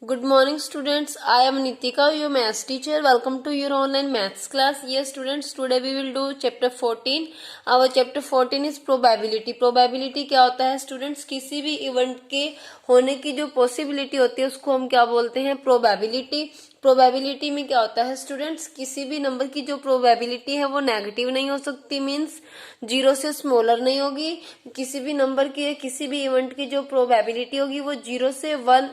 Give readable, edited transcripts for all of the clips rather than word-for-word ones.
Good morning, students. I am Nitika, your maths teacher. Welcome to your online maths class. Yes, students, today we will do chapter 14. Our chapter 14 is probability. Probability क्या होता है students? किसी भी event के होने की जो possibility होती है उसको हम क्या बोलते हैं? प्रोबेबिलिटी. प्रोबेबिलिटी में क्या होता है स्टूडेंट्स? किसी भी नंबर की जो प्रोबेबिलिटी है वो नेगेटिव नहीं हो सकती, मीन्स जीरो से स्मॉलर नहीं होगी. किसी भी नंबर की, किसी भी इवेंट की जो प्रोबेबिलिटी होगी वो जीरो से वन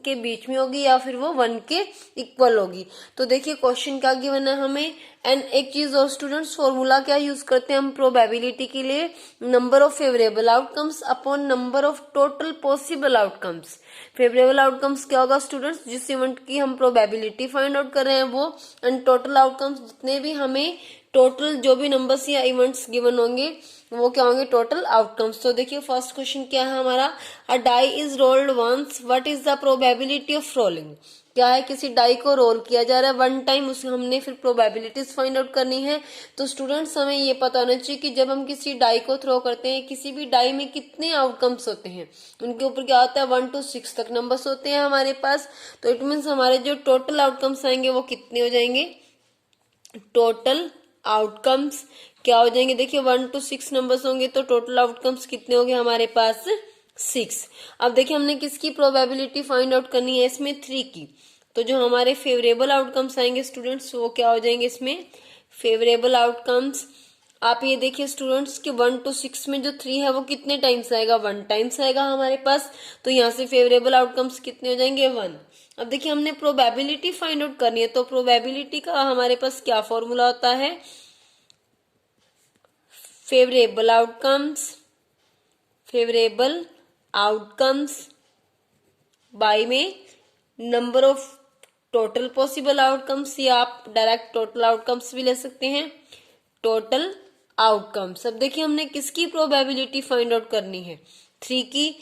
के बीच में होगी या फिर वो वन के इक्वल होगी. तो देखिए क्वेश्चन क्या गिवन है हमें. एंड एक चीज और स्टूडेंट्स, फॉर्मूला क्या यूज करते हैं हम प्रोबेबिलिटी के लिए? Number of favourable outcomes upon number of total possible outcomes. Favourable outcomes क्या होगा स्टूडेंट्स? जिस इवेंट की हम प्रोबेबिलिटी फाइंड आउट कर रहे हैं वो, एंड टोटल आउटकम्स जितने भी हमें टोटल जो भी नंबर्स या इवेंट्स गिवन होंगे वो क्या होंगे? Total outcomes. तो देखिए फर्स्ट क्वेश्चन क्या है हमारा. A die is rolled once, what is the probability of rolling? क्या है, किसी डाई को रोल किया जा रहा है वन टाइम, उसमें हमने फिर प्रोबेबिलिटीज फाइंड आउट करनी है. तो स्टूडेंट्स हमें ये पता होना चाहिए कि जब हम किसी डाई को थ्रो करते हैं, किसी भी डाई में कितने आउटकम्स होते हैं. उनके ऊपर क्या होता है, 1 to 6 तक नंबर्स होते हैं हमारे पास. तो इट मीन्स हमारे जो टोटल आउटकम्स आएंगे वो कितने हो जाएंगे? टोटल आउटकम्स क्या हो जाएंगे? देखिए 1 to 6 नंबर्स होंगे तो टोटल आउटकम्स कितने होंगे हमारे पास? 6. अब देखिए हमने किसकी प्रोबेबिलिटी फाइंड आउट करनी है इसमें? 3 की. तो जो हमारे फेवरेबल आउटकम्स आएंगे स्टूडेंट्स वो क्या हो जाएंगे इसमें? Favourable outcomes. आप ये देखिए स्टूडेंट्स कि 1 to 6 में जो 3 है वो कितने टाइम्स आएगा? 1 टाइम्स आएगा हमारे पास. तो यहाँ से फेवरेबल आउटकम्स कितने हो जाएंगे? 1. अब देखिए हमने प्रोबेबिलिटी फाइंड आउट करनी है, तो प्रोबेबिलिटी का हमारे पास क्या फॉर्मूला होता है? फेवरेबल आउटकम्स बाय में number of total possible outcomes, या आप डायरेक्ट टोटल आउटकम्स भी ले सकते हैं. Total outcomes. अब देखिए हमने किसकी प्रोबेबिलिटी फाइंड आउट करनी है? 3 की.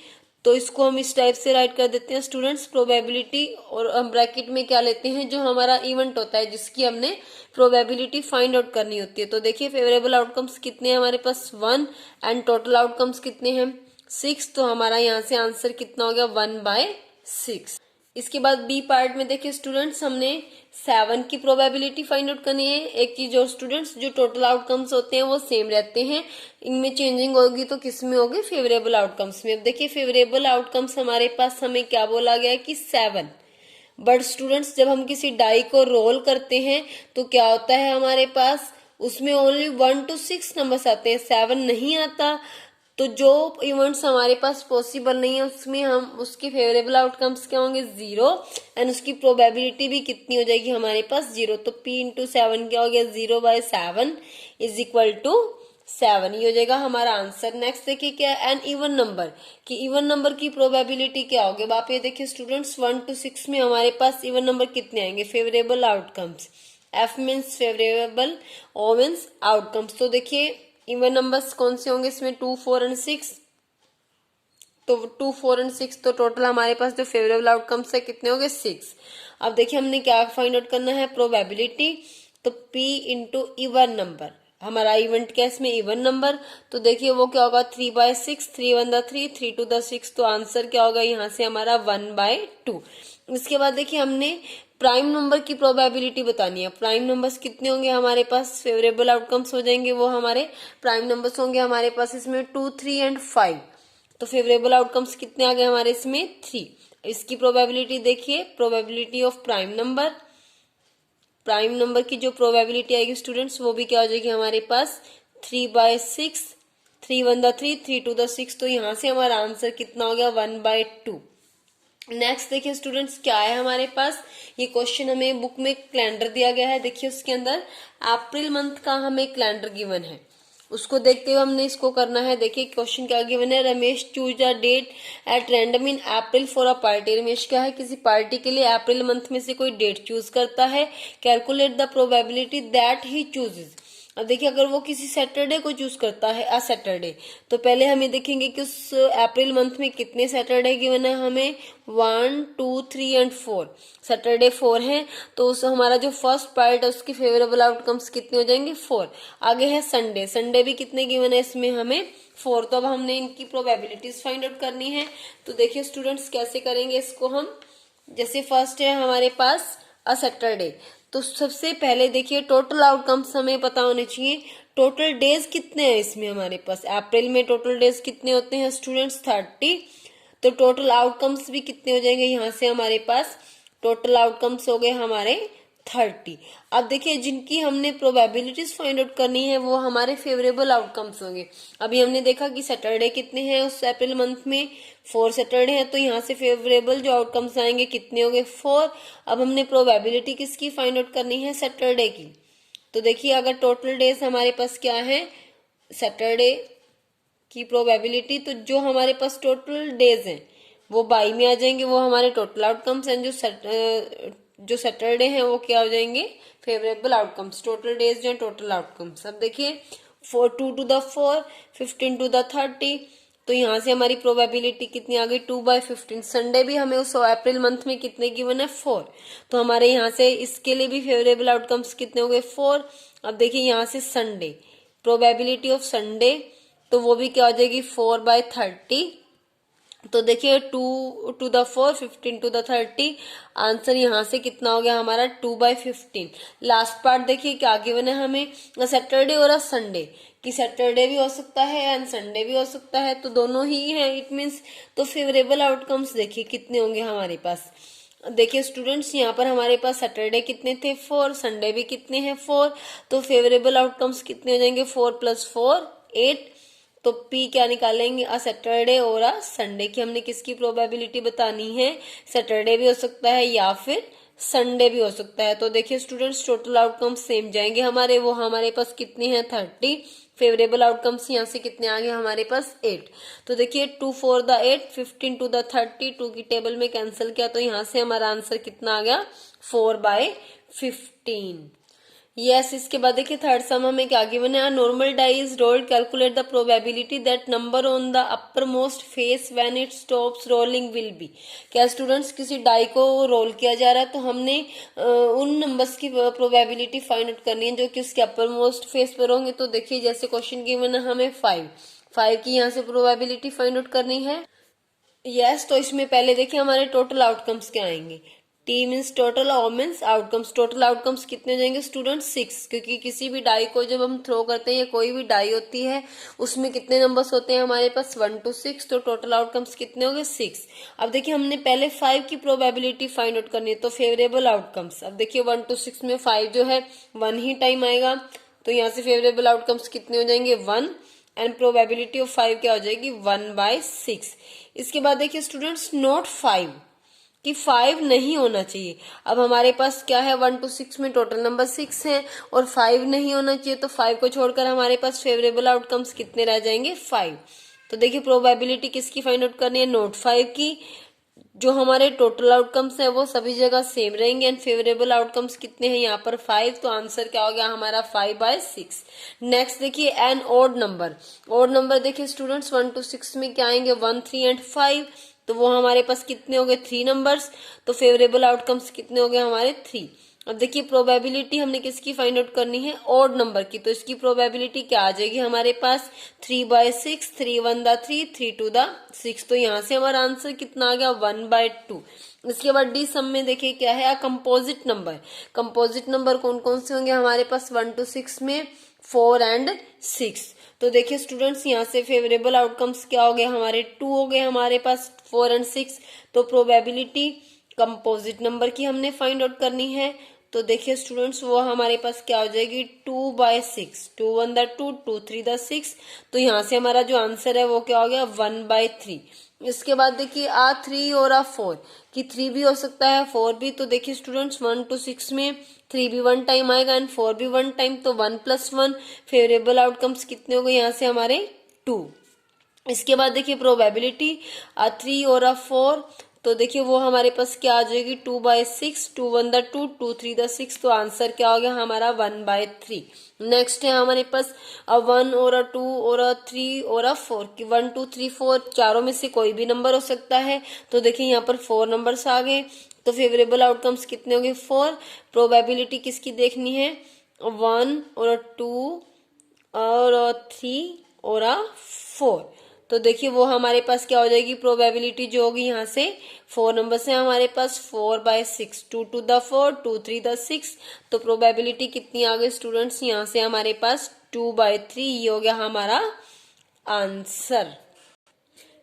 तो इसको हम इस टाइप से राइट कर देते हैं स्टूडेंट्स, प्रोबेबिलिटी, और हम ब्रैकेट में क्या लेते हैं, जो हमारा इवेंट होता है जिसकी हमने प्रोबेबिलिटी फाइंड आउट करनी होती है. तो देखिए फेवरेबल आउटकम्स कितने हैं हमारे पास? 1. एंड टोटल आउटकम्स कितने हैं? 6. तो हमारा यहाँ से आंसर कितना हो गया? 1/6. इसके बाद बी पार्ट में देखिए स्टूडेंट्स हमने 7 की प्रोबेबिलिटी फाइंड आउट करनी है. एक चीज और स्टूडेंट्स, जो टोटल आउटकम्स होते हैं वो सेम रहते हैं, इनमें चेंजिंग होगी तो किस में होगी? फेवरेबल आउटकम्स में. अब देखिए फेवरेबल आउटकम्स हमारे पास हमें क्या बोला गया कि 7. बट स्टूडेंट्स जब हम किसी डाई को रोल करते हैं तो क्या होता है हमारे पास? उसमें ओनली 1 to 6 नंबर्स आते हैं, 7 नहीं आता. तो जो इवेंट्स हमारे पास पॉसिबल नहीं है उसमें हम उसकी फेवरेबल आउटकम्स क्या होंगे? 0. एंड उसकी प्रोबेबिलिटी भी कितनी हो जाएगी हमारे पास? 0. तो P into 7 क्या हो गया? 0/7 इज इक्वल टू 7. ये हो जाएगा हमारा आंसर. नेक्स्ट देखिए क्या? एन इवन नंबर, कि इवन नंबर की प्रोबेबिलिटी क्या होगी? अब आप ये देखिए स्टूडेंट्स 1 to 6 में हमारे पास इवन नंबर कितने आएंगे? Favourable outcomes. F means favourable, O means outcomes. तो देखिए इवन नंबर्स कौन से होंगे इसमें? 2, 4 एंड 6. तो 2, 4 एंड 6, तो टोटल हमारे पास जो फेवरेबल आउटकम्स है कितने हो गए? 6. अब देखिए हमने क्या फाइंड आउट करना है? प्रोबेबिलिटी. तो P इंटू इवन नंबर, हमारा इवेंट क्या इसमें? Even number. तो देखिए वो क्या होगा? 3/6, 3 1 3, 3 2 6. तो आंसर क्या होगा यहाँ से हमारा? 1/2. इसके बाद देखिए हमने प्राइम नंबर की प्रोबेबिलिटी बतानी है. प्राइम नंबर्स कितने होंगे हमारे पास? फेवरेबल आउटकम्स हो जाएंगे वो हमारे प्राइम नंबर्स होंगे हमारे पास इसमें 2, 3 एंड 5. तो फेवरेबल आउटकम्स कितने आ गए हमारे इसमें? 3. इसकी प्रोबेबिलिटी देखिए, probability of prime number. Prime number की जो प्रोबेबिलिटी आएगी स्टूडेंट्स वो भी क्या हो जाएगी हमारे पास? 3/6, 3 1 3, 3 2 6. तो यहाँ से हमारा आंसर कितना हो गया? 1/2. नेक्स्ट देखिए स्टूडेंट्स क्या है हमारे पास? ये क्वेश्चन हमें बुक में कैलेंडर दिया गया है. देखिए उसके अंदर अप्रैल मंथ का हमें कैलेंडर गिवन है, उसको देखते हुए हमने इसको करना है. देखिए क्वेश्चन क्या गिवन है? Ramesh choose a date at random in April for a party. Ramesh क्या है? किसी पार्टी के लिए अप्रैल मंथ में से कोई डेट चूज करता है. Calculate the probability that he chooses. अब देखिए अगर वो किसी सैटरडे को चूज करता है, अ सैटरडे, तो पहले हमें देखेंगे कि उस अप्रैल मंथ में कितने सैटरडे गिवन है हमें? 1 2 3 एंड 4. सैटरडे 4 है, तो उस हमारा जो फर्स्ट पार्ट है उसकी फेवरेबल आउटकम्स कितने हो जाएंगे? 4. आगे है संडे. संडे भी कितने गिवन है इसमें हमें? 4. तो अब हमने इनकी प्रोबेबिलिटीज फाइंड आउट करनी है. तो देखिए स्टूडेंट्स कैसे करेंगे इसको हम? जैसे फर्स्ट है हमारे पास अ सैटरडे, तो सबसे पहले देखिए टोटल आउटकम्स हमें पता होने चाहिए। टोटल डेज कितने हैं इसमें हमारे पास, अप्रैल में टोटल डेज कितने होते हैं स्टूडेंट्स 30, तो टोटल आउटकम्स भी कितने हो जाएंगे यहाँ से हमारे पास, टोटल आउटकम्स हो गए हमारे 30। अब देखिए जिनकी हमने प्रोबेबिलिटीज फाइंड आउट करनी है वो हमारे फेवरेबल आउटकम्स होंगे। अभी हमने देखा कि सैटरडे कितने हैं उस अप्रैल मंथ में, 4 सैटरडे है, तो यहाँ से फेवरेबल जो आउटकम्स आएंगे कितने हो गए 4। अब हमने प्रोबेबिलिटी किसकी फाइंड आउट करनी है, सैटरडे की। तो देखिए अगर टोटल डेज हमारे पास क्या है, सैटरडे की प्रोबेबिलिटी, तो जो हमारे पास टोटल डेज हैं वो बाई में आ जाएंगे, वो हमारे टोटल आउटकम्स हैं। जो सैटरडे हैं वो क्या हो जाएंगे, फेवरेबल आउटकम्स। टोटल डेज जो है टोटल आउटकम्स। अब देखिए 2 to the 4, 15 to the 30, तो यहाँ से हमारी प्रोबेबिलिटी कितनी आ गई 2/15। संडे भी हमें उस अप्रैल मंथ में कितने गिवन है 4, तो हमारे यहाँ से इसके लिए भी फेवरेबल आउटकम्स कितने हो गए 4। अब देखिए यहाँ से संडे, प्रोबेबिलिटी ऑफ संडे, तो वो भी क्या हो जाएगी 4/30। तो देखिए 2 to the 4, 15 to the 30, answer यहाँ से कितना हो गया हमारा 2/15। लास्ट पार्ट देखिए क्या गिवन है हमें, सैटरडे और संडे, कि सैटरडे भी हो सकता है एंड संडे भी हो सकता है, तो दोनों ही है इट मीन्स। तो फेवरेबल आउटकम्स देखिए कितने होंगे हमारे पास। देखिए स्टूडेंट्स यहाँ पर हमारे पास सैटरडे कितने थे 4, संडे भी कितने हैं 4, तो फेवरेबल आउटकम्स कितने हो जाएंगे 4 + 4 8। तो पी क्या निकालेंगे, अ सैटरडे और अ संडे की हमने किसकी प्रोबेबिलिटी बतानी है, सैटरडे भी हो सकता है या फिर संडे भी हो सकता है। तो देखिए स्टूडेंट्स टोटल आउटकम सेम जाएंगे हमारे, वो हमारे पास कितने हैं 30, फेवरेबल आउटकम्स यहाँ से कितने आ गए हमारे पास 8। तो देखिए 2 4 the 8, 15 to the 30, 2 की टेबल में कैंसिल किया तो यहाँ से हमारा आंसर कितना आ गया 4/15। यस, इसके बाद देखिए थर्ड सम हमें क्या गिवन है, normal die is rolled, calculate the probability that number on the uppermost face when it stops rolling will be. क्या स्टूडेंट्स किसी डाई को रोल किया जा रहा है तो हमने उन नंबर्स की प्रोबेबिलिटी फाइंड आउट करनी है जो कि उसके अपर मोस्ट फेस पर होंगे। तो देखिए जैसे क्वेश्चन गिवन है हमें 5 की यहाँ से प्रोबेबिलिटी फाइंड आउट करनी है। यस, तो इसमें पहले देखिए हमारे टोटल आउटकम्स क्या आएंगे, T means total, O means outcomes. Total outcomes कितने हो जाएंगे स्टूडेंट 6, क्योंकि किसी भी डाई को जब हम थ्रो करते हैं या कोई भी डाई होती है उसमें कितने नंबर्स होते हैं हमारे पास 1 to 6, तो टोटल आउटकम्स कितने हो गए 6। अब देखिए हमने पहले 5 की प्रोबेबिलिटी फाइंड आउट करनी है, तो फेवरेबल आउटकम्स। अब देखिए 1 to 6 में 5 जो है 1 ही टाइम आएगा, तो यहाँ से फेवरेबल आउटकम्स कितने हो जाएंगे 1, एंड प्रोबेबिलिटी ऑफ 5 क्या हो जाएगी 1/6। इसके बाद देखिए स्टूडेंट्स नोट 5 कि 5 नहीं होना चाहिए। अब हमारे पास क्या है 1 to 6 में टोटल नंबर 6 है और 5 नहीं होना चाहिए, तो 5 को छोड़कर हमारे पास फेवरेबल आउटकम्स कितने रह जाएंगे 5। तो देखिए प्रोबेबिलिटी किसकी फाइंड आउट करनी है, नोट 5 की। जो हमारे टोटल आउटकम्स है वो सभी जगह सेम रहेंगे एंड फेवरेबल आउटकम्स कितने हैं यहाँ पर 5, तो आंसर क्या हो गया हमारा 5/6। नेक्स्ट देखिए an odd number, odd number देखिए स्टूडेंट्स 1 to 6 में क्या आएंगे 1 3 एंड 5, तो वो हमारे पास कितने हो गए 3 नंबर्स, तो फेवरेबल आउटकम्स कितने हो गए हमारे 3। अब देखिए प्रोबेबिलिटी हमने किसकी फाइंड आउट करनी है, ऑड नंबर की, तो इसकी प्रोबेबिलिटी क्या आ जाएगी हमारे पास 3/6, 3 1 the 3, 3 2 the 6, तो यहाँ से हमारा आंसर कितना आ गया 1/2। इसके बाद डी सम में देखिए क्या है, कंपोजिट नंबर। कंपोजिट नंबर कौन कौन से होंगे हमारे पास 1 to 6 में 4 and 6। तो देखिए स्टूडेंट्स यहाँ से फेवरेबल आउटकम्स क्या हो गए हमारे 2 हो गए हमारे पास 4 and 6, तो प्रोबेबिलिटी कंपोजिट नंबर की हमने फाइंड आउट करनी है। तो देखिए स्टूडेंट्स वो हमारे पास क्या हो जाएगी 2/6, 2 1 the 2, 2 3 the 6, तो यहाँ से हमारा जो आंसर है वो क्या हो गया 1/3। इसके बाद देखिए 3 और 4 कि 3 भी हो सकता है 4 भी, तो देखिए स्टूडेंट्स 1 to 6 में 3 भी 1 टाइम आएगा एंड 4 भी 1 टाइम, तो 1 + 1 फेवरेबल आउटकम्स कितने हो गए यहाँ से हमारे 2। इसके बाद देखिए प्रोबेबिलिटी 3 और 4, तो देखिए वो हमारे पास क्या आ जाएगी 2/6, 2 1 the 2, 2 3 the 6, तो आंसर क्या हो गया हमारा 1/3। नेक्स्ट है हमारे पास 1 और 2 और 3 और 4 की 1 2 3 4 चारों में से कोई भी नंबर हो सकता है, तो देखिए यहाँ पर 4 नंबर्स आ गए, तो फेवरेबल आउटकम्स कितने हो गए 4। प्रोबेबिलिटी किसकी देखनी है 1 और 2 और 3 और 4, तो देखिए वो हमारे पास क्या हो जाएगी, प्रोबेबिलिटी जो होगी यहाँ से 4 नंबर से हमारे पास 4/6, 2 to the 4, 2 3 the 6, तो प्रोबेबिलिटी कितनी आ गई स्टूडेंट्स, यहाँ से हमारे पास 2/3, ये हो गया हमारा आंसर।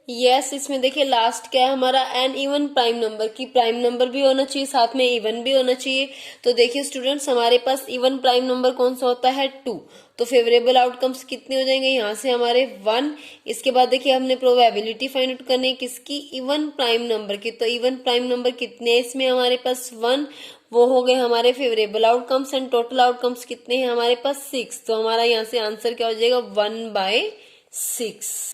यस इसमें देखिए लास्ट क्या है हमारा, एन इवन प्राइम नंबर की प्राइम नंबर भी होना चाहिए, साथ में इवन भी होना चाहिए। तो देखिए स्टूडेंट्स हमारे पास इवन प्राइम नंबर कौन सा होता है, 2, तो फेवरेबल आउटकम्स कितने हो जाएंगे यहाँ से हमारे 1। इसके बाद देखिए हमने प्रोबेबिलिटी फाइंड आउट करनी है किसकी, इवन प्राइम नंबर की, तो इवन प्राइम नंबर कितने हैं इसमें हमारे पास 1, वो हो गए हमारे favourable outcomes, and total outcomes कितने हैं हमारे पास 6, तो हमारा यहाँ से आंसर क्या हो जाएगा 1/6।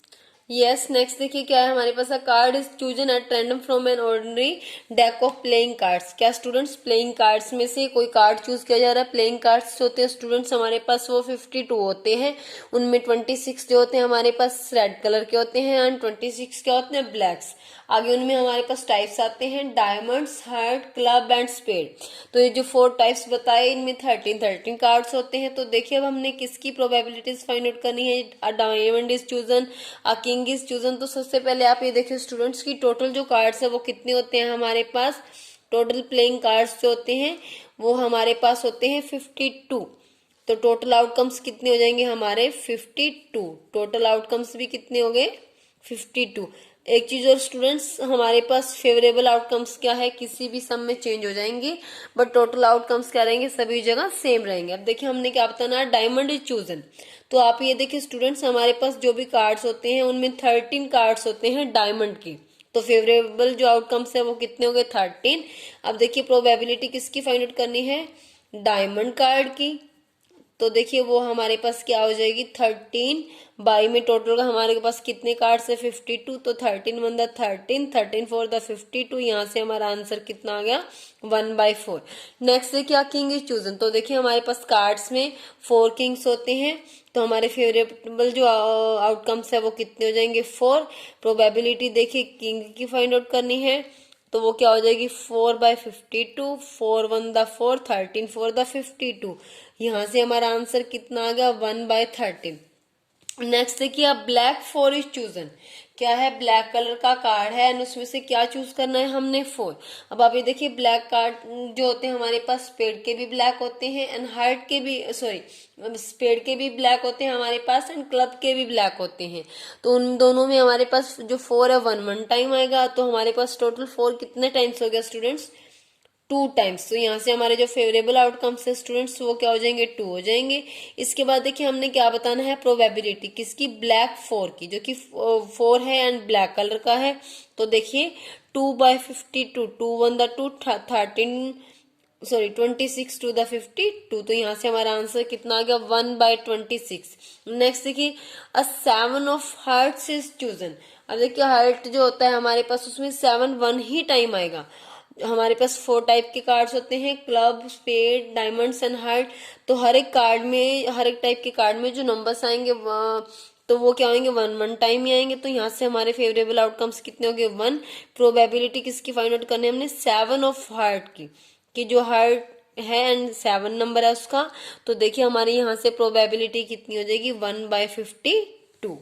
यस नेक्स्ट देखिए क्या है हमारे पास, a card is chosen at random from an ordinary deck of playing cards. क्या स्टूडेंट्स प्लेइंग कार्ड्स में से कोई कार्ड चूज किया जा रहा है। प्लेइंग कार्ड्स होते हैं स्टूडेंट्स हमारे पास वो 52 होते हैं, उनमें 26 जो होते हैं हमारे पास रेड कलर के होते हैं, एंड 26 क्या होते हैं, ब्लैक्स। आगे उनमें हमारे पास टाइप्स आते हैं, diamonds, heart, club and spade. तो ये जो 4 टाइप्स बताए इनमें 13 कार्ड्स होते हैं। तो देखिए अब हमने किसकी प्रोबेबिलिटीज फाइंड आउट करनी है, a diamond is chosen, a king is chosen. तो सबसे पहले आप ये देखिए स्टूडेंट्स की टोटल जो कार्ड्स है वो कितने होते हैं हमारे पास, टोटल प्लेइंग कार्ड्स जो होते हैं वो हमारे पास होते हैं 52। तो टोटल आउटकम्स कितने हो जाएंगे हमारे 52, टोटल आउटकम्स भी कितने हो गए 52। एक चीज और स्टूडेंट्स हमारे पास फेवरेबल आउटकम्स क्या है, किसी भी सम में चेंज हो जाएंगे, बट टोटल आउटकम्स क्या रहेंगे, सभी जगह सेम रहेंगे। अब देखिए हमने क्या बताना है, डायमंड इज चूजन। तो आप ये देखिए स्टूडेंट्स हमारे पास जो भी कार्ड्स होते हैं उनमें 13 कार्ड्स होते हैं डायमंड की, तो फेवरेबल जो आउटकम्स है वो कितने हो गए 13। अब देखिए प्रोबेबिलिटी किसकी फाइंड आउट करनी है, डायमंड कार्ड की। तो देखिए वो हमारे पास क्या हो जाएगी 13 बाई में टोटल का हमारे पास कितने कार्ड्स है 52, तो 13 1 द 13, 13 4 द 52, यहाँ से हमारा आंसर कितना आ गया 1/4। नेक्स्ट देखिए किंग इज चूजन। तो देखिए हमारे पास कार्ड्स में 4 किंग्स होते हैं, तो हमारे फेवरेबल जो आउटकम्स है वो कितने हो जाएंगे 4। प्रोबेबिलिटी देखिए किंग की फाइंड आउट करनी है, तो वो क्या हो जाएगी 4/52, 4 1 द 4, 13 4 द 52, यहाँ से हमारा आंसर कितना आ गया 1/13। नेक्स्ट देखिए अब ब्लैक 4 इज चूजन। क्या है, ब्लैक कलर का कार्ड है एंड उसमें से क्या चूज करना है हमने 4। अब आप ये देखिए ब्लैक कार्ड जो होते हैं हमारे पास स्पेड के भी ब्लैक होते हैं एंड हार्ट के भी स्पेड के भी ब्लैक होते हैं हमारे पास, एंड क्लब के भी ब्लैक होते हैं। तो उन दोनों में हमारे पास जो 4 है 1 टाइम आएगा, तो हमारे पास टोटल 4 कितने टाइम्स हो गया स्टूडेंट्स 2 टाइम्स। तो यहाँ से हमारे जो फेवरेबल आउटकम्स है स्टूडेंट्स वो क्या हो जाएंगे 2 हो जाएंगे। इसके बाद देखिए हमने क्या बताना है, प्रोबेबिलिटी किसकी, ब्लैक 4 की, जो कि 4 है एंड ब्लैक कलर का है। तो देखिए 2/52, 2 1 द 2, 26 to the 52, तो यहाँ से हमारा आंसर कितना आ गया 1/26। नेक्स्ट देखिए अ 7 ऑफ हार्ट्स इज चूजन। अब देखिए हार्ट जो होता है हमारे पास उसमें 7 1 ही टाइम आएगा। हमारे पास 4 टाइप के कार्ड्स होते हैं, club, spade, diamonds and heart. तो हर एक कार्ड में, हर एक टाइप के कार्ड में जो नंबर्स आएंगे तो वो क्या आएंगे 1 टाइम ही आएंगे। तो यहाँ से हमारे फेवरेबल आउटकम्स कितने हो गए 1। प्रोबेबिलिटी किसकी फाइंड आउट करनी है हमने 7 ऑफ हार्ट की, कि जो हार्ट है एंड 7 नंबर है उसका। तो देखिए हमारे यहाँ से प्रोबेबिलिटी कितनी हो जाएगी 1/52।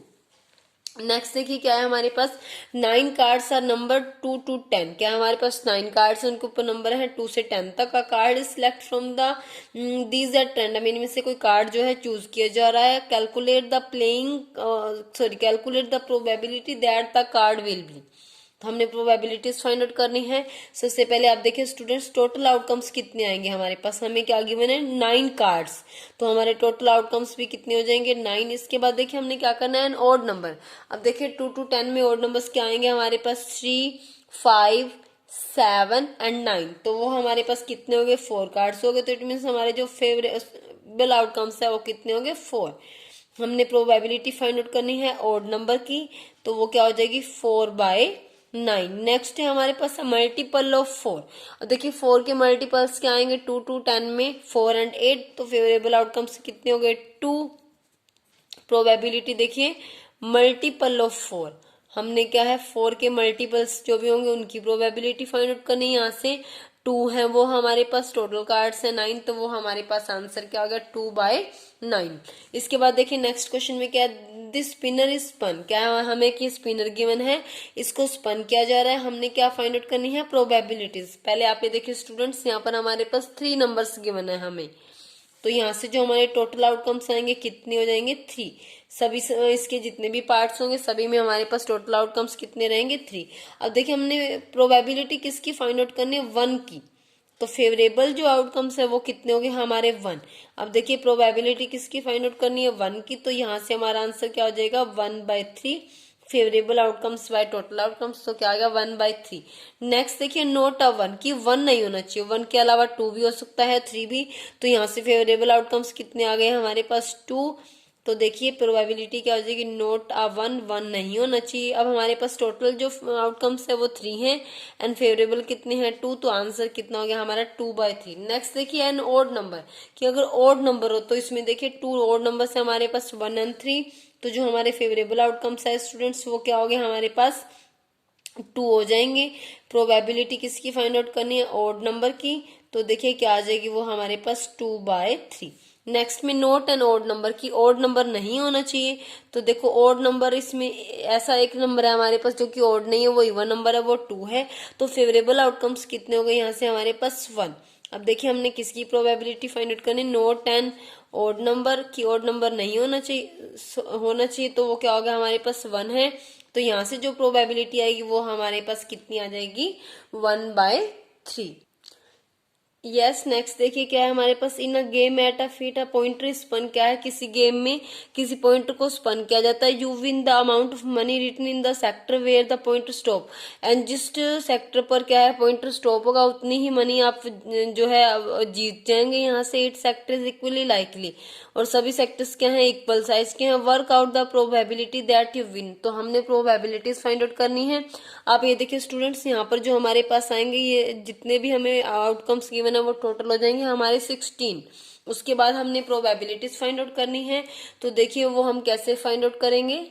नेक्स्ट देखिए क्या है हमारे पास, 9 कार्ड्स आर नंबर 2 to 10। क्या है हमारे पास 9 कार्ड्स है, उनके ऊपर नंबर है 2 से 10 तक का। Card select from the these at random, इनमें से कोई कार्ड जो है चूज किया जा रहा है। Calculate the probability that the card will be. तो हमने प्रोबेबिलिटीज फाइंड आउट करनी है। सबसे पहले आप देखिए स्टूडेंट्स टोटल आउटकम्स कितने आएंगे हमारे पास, हमें क्या गिवन है 9 कार्ड्स, तो हमारे टोटल आउटकम्स भी कितने हो जाएंगे 9। इसके बाद देखिए हमने क्या करना है, ऑड नंबर। अब देखिए 2 to 10 में ऑड नंबर्स क्या आएंगे हमारे पास 3 5 7 एंड 9। तो वो हमारे पास कितने हो गए 4 कार्ड्स हो गए। तो इट मीन हमारे जो फेवरेबल आउटकम्स है वो कितने हो गए 4। हमने प्रोबेबिलिटी फाइंड आउट करनी है ऑड नंबर की, तो वो क्या हो जाएगी 4/9। नेक्स्ट है हमारे पास मल्टीपल ऑफ 4। अब देखिए 4 के मल्टीपल्स क्या आएंगे 2 to 10 में 4 एंड 8। तो फेवरेबल आउटकम्स कितने हो गए 2। प्रोबेबिलिटी देखिए मल्टीपल ऑफ 4, हमने क्या है 4 के मल्टीपल्स जो भी होंगे उनकी प्रोबेबिलिटी फाइंड आउट करनी है। यहाँ से 2 है वो हमारे पास, टोटल कार्ड्स है 9, तो वो हमारे पास आंसर क्या आ गया 2/9। इसके बाद देखिए नेक्स्ट क्वेश्चन में क्या द स्पिनर इज स्पन, क्या हमें कि स्पिनर गिवन है, इसको स्पन किया जा रहा है, हमने क्या फाइंड आउट करनी है, प्रोबेबिलिटीज। पहले आप ये देखिए स्टूडेंट्स, यहाँ पर हमारे पास 3 नंबर्स गिवन है हमें, तो यहाँ से जो हमारे टोटल आउटकम्स आएंगे कितने हो जाएंगे, 3। सभी इसके जितने भी पार्ट्स होंगे सभी में हमारे पास टोटल आउटकम्स कितने रहेंगे, 3। अब देखिए हमने प्रोबेबिलिटी किसकी फाइंड आउट करनी है, 1 की, तो फेवरेबल जो आउटकम्स है वो कितने हो गए हमारे, 1। अब देखिए प्रोबेबिलिटी किसकी फाइंड आउट करनी है, 1 की, तो यहाँ से हमारा आंसर क्या हो जाएगा, 1/3 favourable outcomes by total outcomes, तो क्या आएगा 1/3। नेक्स्ट देखिए नोट अ 1 की 1 नहीं होना चाहिए, 1 के अलावा 2 भी हो सकता है, 3 भी, तो यहाँ से फेवरेबल आउटकम्स कितने आ गए हमारे पास, 2। तो देखिए प्रोबेबिलिटी क्या हो जाएगी, नोट आ 1 नहीं होना चाहिए। अब हमारे पास टोटल जो आउटकम्स है वो 3 हैं एंड फेवरेबल कितने हैं, 2, तो आंसर कितना हो गया हमारा 2/3। नेक्स्ट देखिए एन ओड नंबर, कि अगर ओड नंबर हो तो इसमें देखिए 2 ओड नंबर से हमारे पास 1 एंड 3, तो जो हमारे फेवरेबल आउटकम्स है स्टूडेंट्स वो क्या हो गए हमारे पास, 2 हो जाएंगे। प्रोबेबिलिटी किसकी फाइंड आउट करनी है, ओड नंबर की, तो देखिए क्या आ जाएगी वो हमारे पास 2/3। नेक्स्ट में नोट एंड ओड नंबर की, ओड नंबर नहीं होना चाहिए, तो देखो ओड नंबर इसमें ऐसा एक नंबर है हमारे पास जो कि ओड नहीं है, वो इवन नंबर है, वो 2 है, तो फेवरेबल आउटकम्स कितने हो गए यहाँ से हमारे पास 1। अब देखिए हमने किसकी प्रोबेबिलिटी फाइंड आउट करनी, नोट एंड ओड नंबर की, ओड नंबर नहीं होना चाहिए, तो वो क्या होगा हमारे पास 1 है, तो यहाँ से जो प्रोबेबिलिटी आएगी वो हमारे पास कितनी आ जाएगी, 1/3। यस नेक्स्ट देखिए क्या है हमारे पास, in a game at a feet a pointer spun, क्या है किसी गेम में किसी पॉइंटर को स्पन किया जाता है, you win the amount of money written in the sector where the pointer stop, and जिस सेक्टर पर क्या है पॉइंटर स्टॉप होगा उतनी ही मनी आप जो है जीत जाएंगे यहाँ से। 8 सेक्टर्स इक्वली लाइकली, और सभी सेक्टर्स क्या है इक्वल साइज के हैं। Work out the probability that you win, तो हमने प्रोबेबिलिटीज फाइंड आउट करनी है। आप ये देखिए स्टूडेंट्स, यहाँ पर जो हमारे पास आएंगे ये जितने भी हमें आउटकम्स गिवन है वो टोटल हो जाएंगे हमारे 16। उसके बाद हमने प्रोबेबिलिटीज फाइंड आउट करनी है, तो देखिए वो हम कैसे फाइंड आउट करेंगे।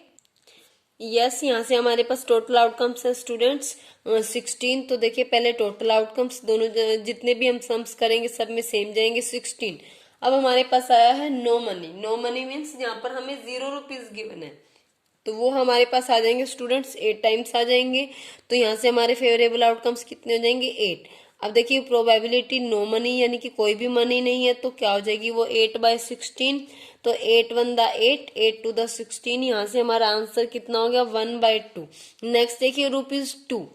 यस यहाँ से हमारे पास टोटल आउटकम्स है स्टूडेंट्स 16, तो देखिए पहले टोटल आउटकम्स दोनों जितने भी हम सम्स करेंगे सब में सेम जाएंगे 16। अब हमारे पास आया है no money, no money means यहाँ पर हमें 0 रुपीज गिवन है, तो वो हमारे पास आ जाएंगे स्टूडेंट्स 8 टाइम्स आ जाएंगे, तो यहाँ से हमारे फेवरेबल आउटकम्स कितने हो जाएंगे 8। अब देखिए प्रोबेबिलिटी नो मनी यानी कि कोई भी मनी नहीं है, तो क्या हो जाएगी वो 8/16, तो 8 1 द 8, 8 2 द 16, यहाँ से हमारा आंसर कितना हो गया 1/2। नेक्स्ट देखिए ₹2,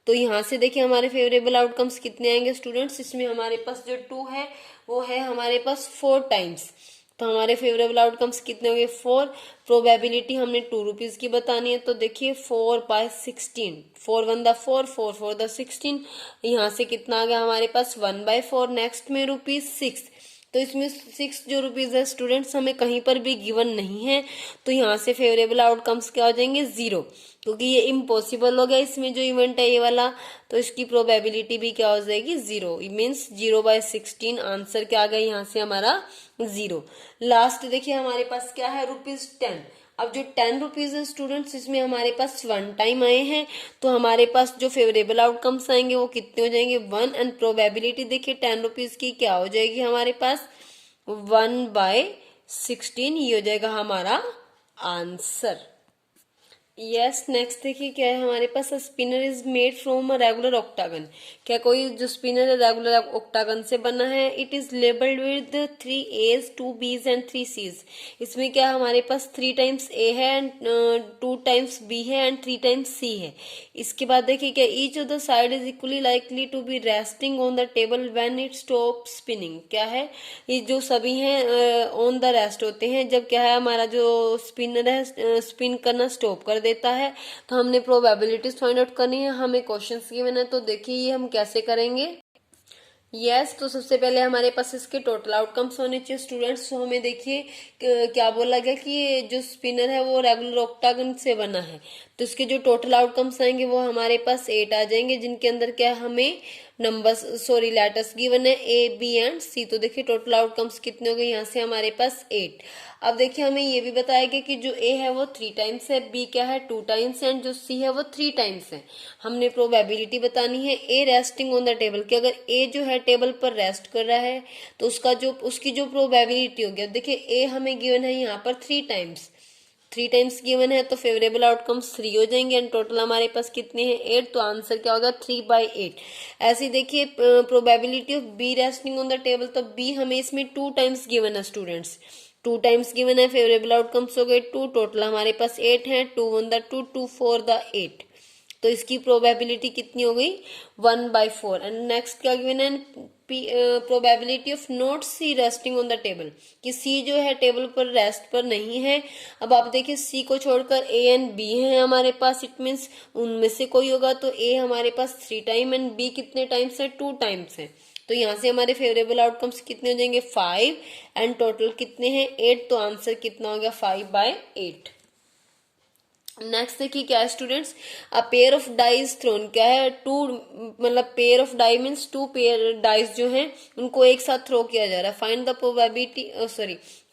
तो यहाँ से देखिए हमारे फेवरेबल आउटकम्स कितने आएंगे स्टूडेंट्स, इसमें हमारे पास जो 2 है वो है हमारे पास 4 टाइम्स, तो हमारे फेवरेबल आउटकम्स कितने हो गए 4। प्रोबेबिलिटी हमने 2 रुपीज की बतानी है, तो देखिए 4/16, 4 1 द 4, 4 4 द 16, यहाँ से कितना आ गया हमारे पास 1/4। नेक्स्ट में ₹6, तो इसमें 6 जो रुपीज है स्टूडेंट्स हमें कहीं पर भी गिवन नहीं है, तो यहाँ से फेवरेबल आउटकम्स क्या हो जाएंगे 0, क्योंकि ये इम्पॉसिबल हो गया इसमें जो इवेंट है ये वाला, तो इसकी प्रोबेबिलिटी भी क्या हो जाएगी 0, मीन्स 0/16, आंसर क्या आ गया यहाँ से हमारा 0। लास्ट देखिए हमारे पास क्या है ₹10। अब जो 10 रुपीज है स्टूडेंट्स इसमें हमारे पास 1 टाइम आए हैं, तो हमारे पास जो फेवरेबल आउटकम्स आएंगे वो कितने हो जाएंगे 1, एंड प्रोबेबिलिटी देखिए 10 रुपीज की क्या हो जाएगी हमारे पास 1/16, ये हो जाएगा हमारा आंसर। यस नेक्स्ट देखिए क्या है हमारे पास, spinner is made from a regular octagon, क्या कोई जो स्पिनर है रेगुलर ऑक्टागन से बना है। It is labelled with 3 A's 2 B's and 3 C's, इसमें क्या हमारे पास 3 टाइम्स A है एंड 2 टाइम्स B है एंड 3 टाइम्स C है। इसके बाद देखिए क्या each of the side is equally likely to be resting on the table when it stop spinning, क्या है ये जो सभी हैं ऑन द रेस्ट होते हैं जब क्या है हमारा जो स्पिनर है स्पिन करना स्टॉप कर देता है, तो हमने प्रोबेबिलिटीज फाइंड आउट करनी है। हमें क्वेश्चंस गिवन है, तो देखिए ये हम कैसे करेंगे। यस तो सबसे पहले हमारे पास इसके टोटल आउटकम्स होने चाहिए स्टूडेंट्स, तो हमें देखिए क्या बोला गया कि ये जो स्पिनर है वो रेगुलर ऑक्टागन से बना है, तो इसके जो टोटल आउटकम्स आएंगे वो हमारे पास 8 आ जाएंगे, जिनके अंदर क्या हमें नंबर्स लेटर्स गिवन है A B एंड C, तो देखिए टोटल आउटकम्स कितने हो गए यहाँ से हमारे पास 8। अब देखिए हमें ये भी बताया गया कि जो A है वो 3 टाइम्स है, B क्या है 2 टाइम्स है, एंड जो C है वो 3 टाइम्स है। हमने प्रोबेबिलिटी बतानी है A resting on the table, कि अगर A जो है टेबल पर रेस्ट कर रहा है तो उसकी जो प्रोबेबिलिटी होगी, देखिए A हमें गिवन है यहाँ पर 3 टाइम्स, 3 टाइम्स गिवन है तो फेवरेबल आउटकम्स 3 हो जाएंगे एंड टोटल हमारे पास कितने हैं 8, तो आंसर क्या होगा 3/8। ऐसे देखिए probability of B resting on the table, तो बी हमें इसमें 2 टाइम्स गिवन है स्टूडेंट्स, 2 टाइम्स गिवन है, फेवरेबल आउटकम्स हो गए 2, टोटल हमारे पास 8 है, 2 1 द 2, 2 4 द 8, तो इसकी प्रोबेबिलिटी कितनी हो गई 1/4। एंड नेक्स्ट क्या गिवन है probability of not C resting on the table, कि सी जो है टेबल पर रेस्ट पर नहीं है। अब आप देखिए सी को छोड़कर ए एंड बी है हमारे पास, इट मीन्स उनमें से कोई होगा, तो ए हमारे पास 3 टाइम एंड बी कितने टाइम्स है 2 टाइम्स है, तो यहाँ से हमारे फेवरेबल आउटकम्स कितने हो जाएंगे 5 एंड टोटल कितने हैं 8, तो आंसर कितना हो गया 5/8। नेक्स्ट देखिए क्या है students, a pair of dice thrown, क्या है 2 मतलब pair of die means 2 pair dice जो हैं उनको एक साथ थ्रो किया जा रहा है। Find the probability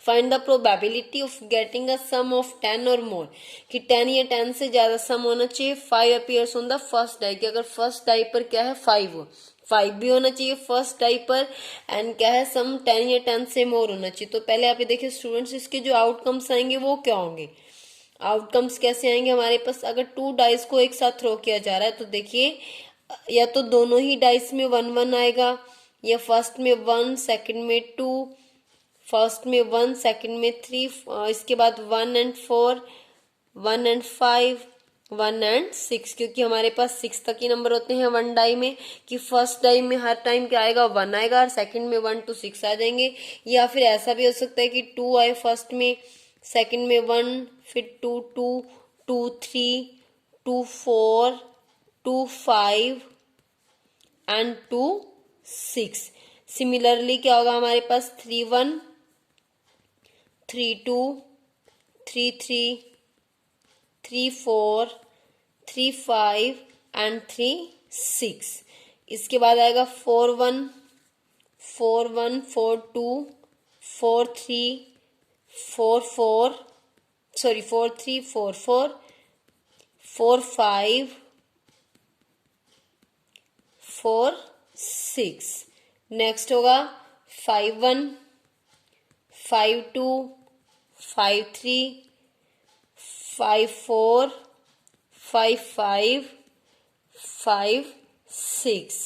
find the probability of getting a sum of 10 or मोर, कि 10 या 10 से ज्यादा सम होना चाहिए। 5 appears on the first die, कि अगर फर्स्ट डाई पर क्या है 5 हो, 5 भी होना चाहिए फर्स्ट डाई पर, एंड क्या है सम 10 या 10 से मोर होना चाहिए। तो पहले आप ये देखिए स्टूडेंट्स इसके जो आउटकम्स आएंगे वो क्या होंगे, आउटकम्स कैसे आएंगे हमारे पास, अगर 2 डाइस को एक साथ थ्रो किया जा रहा है तो देखिए या तो दोनों ही डाइस में 1 1 आएगा, या फर्स्ट में 1 सेकंड में 2, फर्स्ट में 1 सेकंड में 3, इसके बाद 1 एंड 4, 1 एंड 5, 1 एंड 6, क्योंकि हमारे पास 6 तक ही नंबर होते हैं 1 डाई में, कि फर्स्ट डाई में हर टाइम क्या आएगा 1 आएगा और सेकंड में 1 to 6 आ जाएंगे। या फिर ऐसा भी हो सकता है कि 2 आए फर्स्ट में, सेकंड में 1, फिर 2 2 2 3 2 4 2 5 एंड 2 6। सिमिलरली क्या होगा हमारे पास 3 1 3 2 3 3 3 4 3 5 एंड 3 6। इसके बाद आएगा 4 1 4 1 4 2 4 3 4 4 4 3 4 4 4 5 4 6। नेक्स्ट होगा 5 1 5 2 5 3 5 4 5 5 5 6,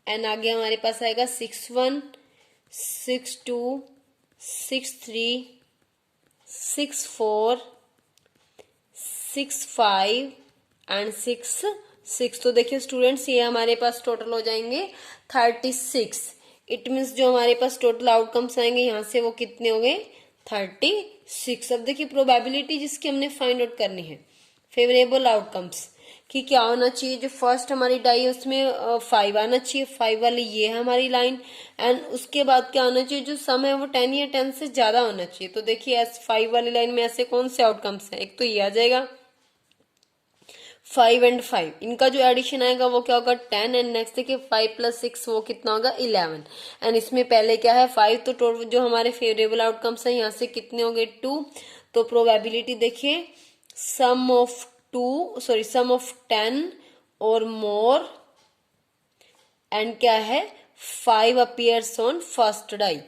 एंड आगे हमारे पास आएगा 6 1 6 2 6 3 6 4 6 5 एंड 6 6। तो देखिए स्टूडेंट्स ये हमारे पास टोटल हो जाएंगे 36। इट मीन्स जो हमारे पास टोटल आउटकम्स आएंगे यहाँ से वो कितने हो गए 36। अब देखिए प्रोबेबिलिटी जिसकी हमने फाइंड आउट करनी है फेवरेबल आउटकम्स कि क्या होना चाहिए, जो फर्स्ट हमारी डाई है उसमें 5 आना चाहिए, 5 वाली ये है हमारी लाइन, एंड उसके बाद क्या होना चाहिए जो सम है वो 10 या 10 से ज्यादा होना चाहिए। तो देखिए 5 वाली लाइन में ऐसे कौन से आउटकम्स है, एक तो ये आ जाएगा 5 एंड 5, इनका जो एडिशन आएगा वो क्या होगा 10, एंड नेक्स्ट देखिए 5 + 6 वो कितना होगा 11, एंड इसमें पहले क्या है 5, तो टोटल जो हमारे फेवरेबल आउटकम्स है यहाँ से कितने हो गए 2। तो प्रोबेबिलिटी देखिए सम ऑफ 10 और मोर, एंड क्या है 5 appears on first die,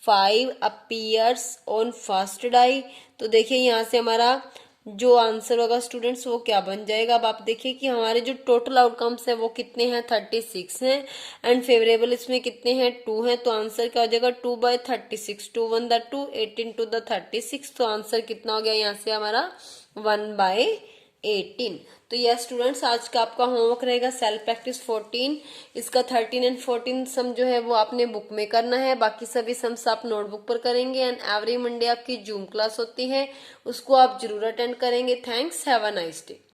5 appears on first die. तो देखिए यहाँ से हमारा जो आंसर होगा स्टूडेंट्स वो क्या बन जाएगा। अब आप देखिए कि हमारे जो टोटल आउटकम्स है वो कितने हैं 36 हैं, एंड फेवरेबल इसमें कितने हैं 2 हैं, तो आंसर क्या हो जाएगा 2/36, 2 1 द 2 18 to the 36, तो आंसर कितना हो गया यहाँ से हमारा 1/18। तो यह स्टूडेंट्स आज का आपका होमवर्क रहेगा सेल्फ प्रैक्टिस 14, इसका 13 एंड 14 सम जो है वो आपने बुक में करना है, बाकी सभी सम्स आप नोटबुक पर करेंगे, एंड एवरी मंडे आपकी जूम क्लास होती है उसको आप जरूर अटेंड करेंगे। Thanks, have a nice day.